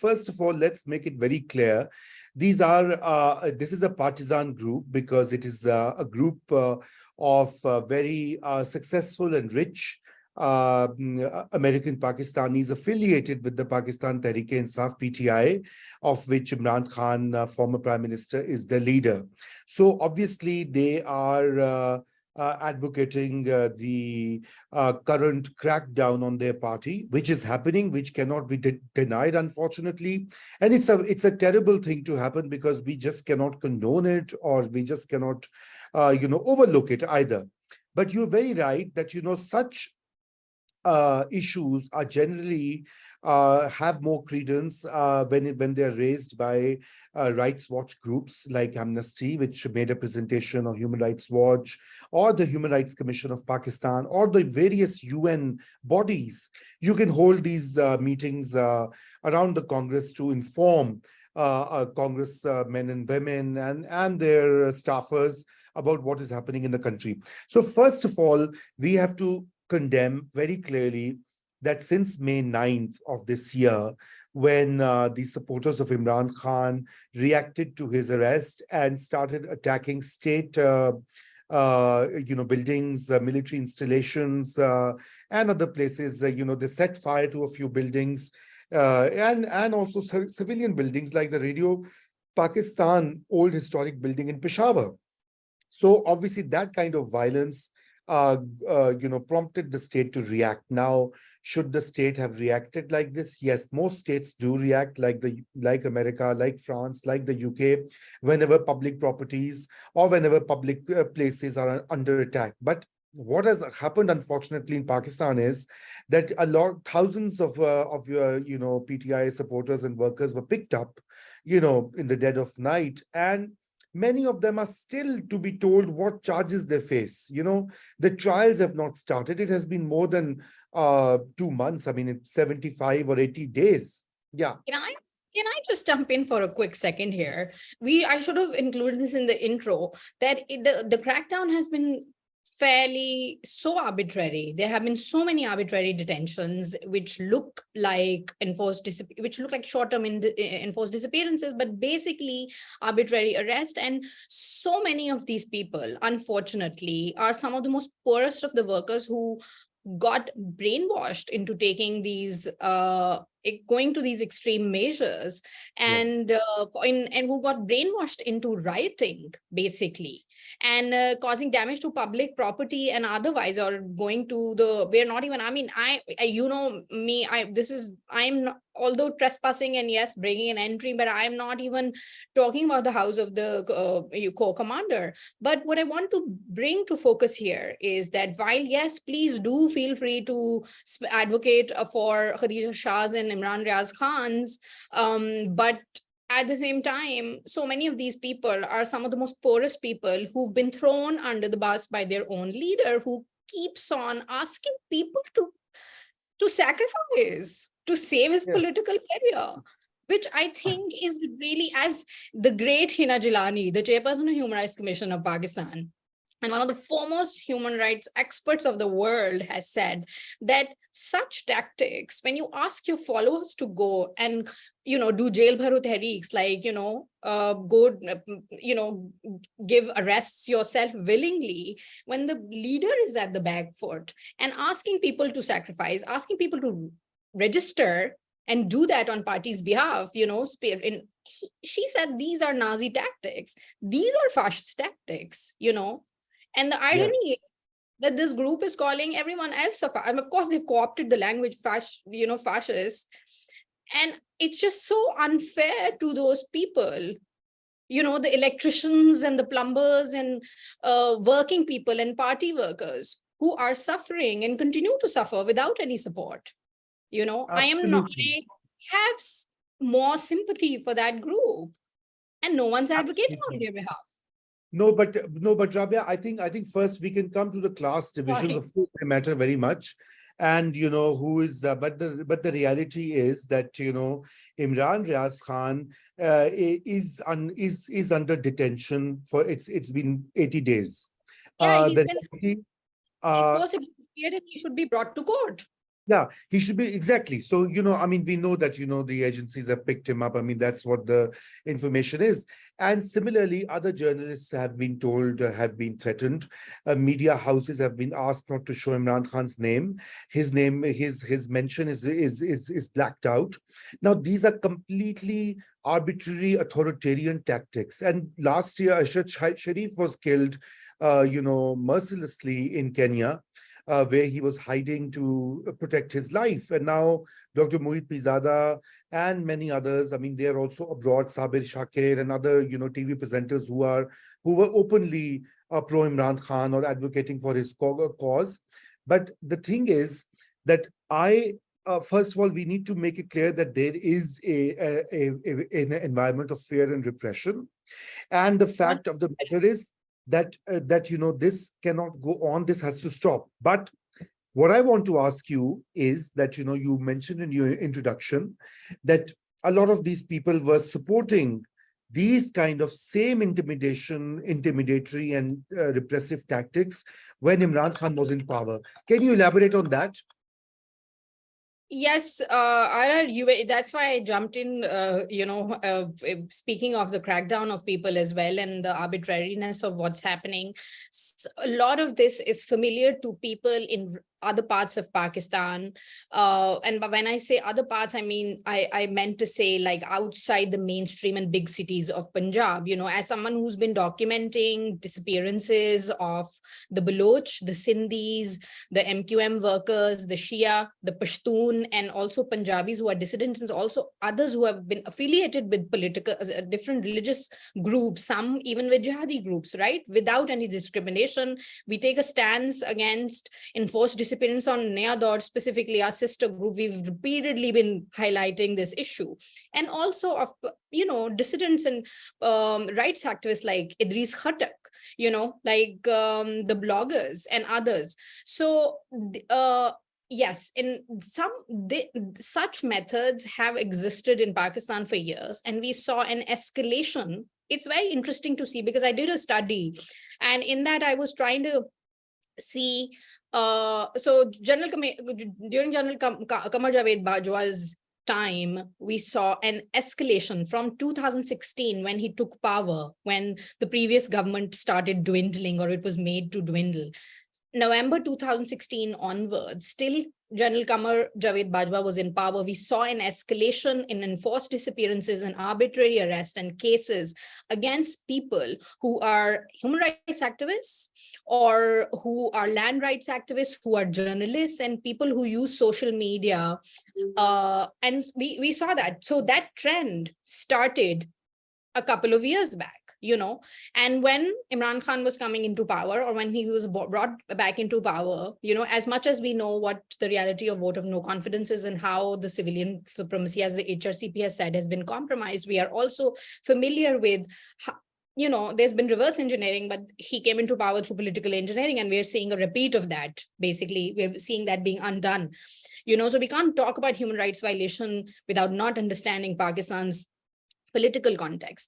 first of all, let's make it very clear. This is a partisan group because it is a group of very successful and rich American Pakistanis affiliated with the Pakistan Tehreek-e-Insaf PTI, of which Imran Khan, former Prime Minister, is the leader. So obviously they are advocating the current crackdown on their party, which is happening, which cannot be denied, unfortunately. And it's a terrible thing to happen because we just cannot condone it, or we just cannot, overlook it either. But you're very right that, such issues are generally have more credence when they're raised by rights watch groups like Amnesty, which made a presentation of Human Rights Watch, or the Human Rights Commission of Pakistan, or the various UN bodies. You can hold these meetings around the Congress to inform congressmen and women and their staffers about what is happening in the country. So first of all, we have to condemn very clearly that since May 9th of this year, when the supporters of Imran Khan reacted to his arrest and started attacking state buildings, military installations, and other places, they set fire to a few buildings and also civilian buildings like the Radio Pakistan old historic building in Peshawar. So obviously that kind of violence prompted the state to react. Now, should the state have reacted like this? Yes, most states do react like America, like France, like the UK, whenever public properties or whenever public places are under attack. But what has happened, unfortunately, in Pakistan is that thousands of PTI supporters and workers were picked up, in the dead of night, and many of them are still to be told what charges they face. The trials have not started. It has been more than 2 months. I mean, it's 75 or 80 days. Yeah. Can I just jump in for a quick second here? I should have included this in the intro, that the crackdown has been fairly so arbitrary. There have been so many arbitrary detentions which look like short-term enforced disappearances, but basically arbitrary arrest. And so many of these people, unfortunately, are some of the most poorest of the workers who got brainwashed into taking these going to these extreme measures, and who got brainwashed into rioting, basically, and causing damage to public property and otherwise, or going to we're not even, I mean, I'm not, although trespassing and yes, bringing an entry, but I'm not even talking about the house of the co-commander. But what I want to bring to focus here is that while, yes, please do feel free to advocate for Khadija Shah's and Imran Riaz Khan's, but at the same time, so many of these people are some of the most poorest people who've been thrown under the bus by their own leader, who keeps on asking people to sacrifice to save his political career, which I think is really, as the great Hina Jilani, the chairperson of Human Rights Commission of Pakistan, and one of the foremost human rights experts of the world, has said that such tactics, when you ask your followers to go and, do jail bharo tehreeks, like, give arrests yourself willingly, when the leader is at the back foot and asking people to sacrifice, asking people to register and do that on party's behalf, she said these are Nazi tactics. These are fascist tactics, And the irony is that this group is calling everyone else and of course they've co-opted the language fascist, and it's just so unfair to those people, the electricians and the plumbers and working people and party workers who are suffering and continue to suffer without any support. I have more sympathy for that group, and no one's advocating on their behalf. No, but Rabia, I think first we can come to the class divisions. Of course, they matter very much, and who is. But the reality is that Imran Riaz Khan is under detention for it's been 80 days. He's supposed to be disappeared and he should be brought to court. Yeah, he should be exactly. So, I mean, we know that, the agencies have picked him up. I mean, that's what the information is. And similarly, other journalists have been told, have been threatened. Media houses have been asked not to show Imran Khan's name. His mention is blacked out. Now, these are completely arbitrary authoritarian tactics. And last year, Ashad Sharif was killed, mercilessly in Kenya, where he was hiding to protect his life. And now Dr. Mohit Pizada and many others, I mean, they're also abroad, Sabir Shakir and other, TV presenters who were openly pro Imran Khan or advocating for his cause. But the thing is that first of all, we need to make it clear that there is an environment of fear and repression. And the fact of the matter is that this cannot go on. This has to stop. But what I want to ask you is that you mentioned in your introduction that a lot of these people were supporting these kind of same intimidatory and repressive tactics when Imran Khan was in power. Can you elaborate on that? Yes, that's why I jumped in, speaking of the crackdown of people as well and the arbitrariness of what's happening. A lot of this is familiar to people in other parts of Pakistan. And when I say other parts, I mean, I meant to say like outside the mainstream and big cities of Punjab, as someone who's been documenting disappearances of the Baloch, the Sindhis, the MQM workers, the Shia, the Pashtun, and also Punjabis who are dissidents, and also others who have been affiliated with political, different religious groups, some even with jihadi groups, right? Without any discrimination, we take a stance against enforced disappearance on Naya Daur, specifically our sister group. We've repeatedly been highlighting this issue. And also of, dissidents and rights activists like Idris Khatak, the bloggers and others. So, yes, in such methods have existed in Pakistan for years, and we saw an escalation. It's very interesting to see because I did a study, and in that I was trying to see. So during General Qamar Javed Bajwa's time, we saw an escalation from 2016 when he took power, when the previous government started dwindling, or it was made to dwindle. November 2016 onwards, still General Qamar Javed Bajwa was in power, we saw an escalation in enforced disappearances and arbitrary arrest and cases against people who are human rights activists or who are land rights activists, who are journalists and people who use social media. And we saw that. So that trend started a couple of years back. And when Imran Khan was coming into power, or when he was brought back into power, as much as we know what the reality of vote of no confidence is and how the civilian supremacy, as the HRCP has said, has been compromised, we are also familiar with how, there's been reverse engineering, but he came into power through political engineering, and we're seeing a repeat of that. Basically, we're seeing that being undone. So we can't talk about human rights violation without not understanding Pakistan's political context.